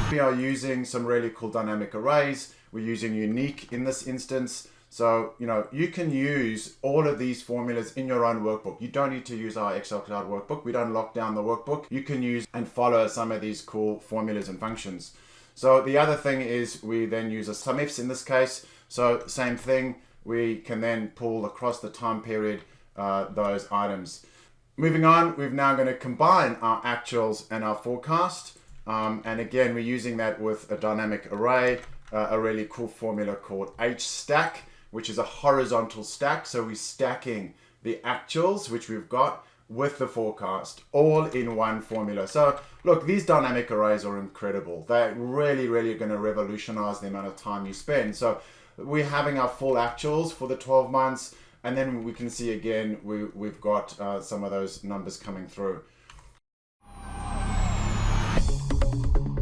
We are using some really cool dynamic arrays. We're using unique in this instance. So, you can use all of these formulas in your own workbook. You don't need to use our Excel Cloud workbook. We don't lock down the workbook. You can use and follow some of these cool formulas and functions. So the other thing is we then use a SUMIFS in this case. So same thing, we can then pull across the time period those items. Moving on, we're now going to combine our actuals and our forecast. And again, we're using that with a dynamic array, a really cool formula called HSTACK, which is a horizontal stack. So we're stacking the actuals, which we've got, with the forecast, all in one formula. So look, these dynamic arrays are incredible. They're really, really going to revolutionize the amount of time you spend. So we're having our full actuals for the 12 months. And then we can see again, we've got some of those numbers coming through.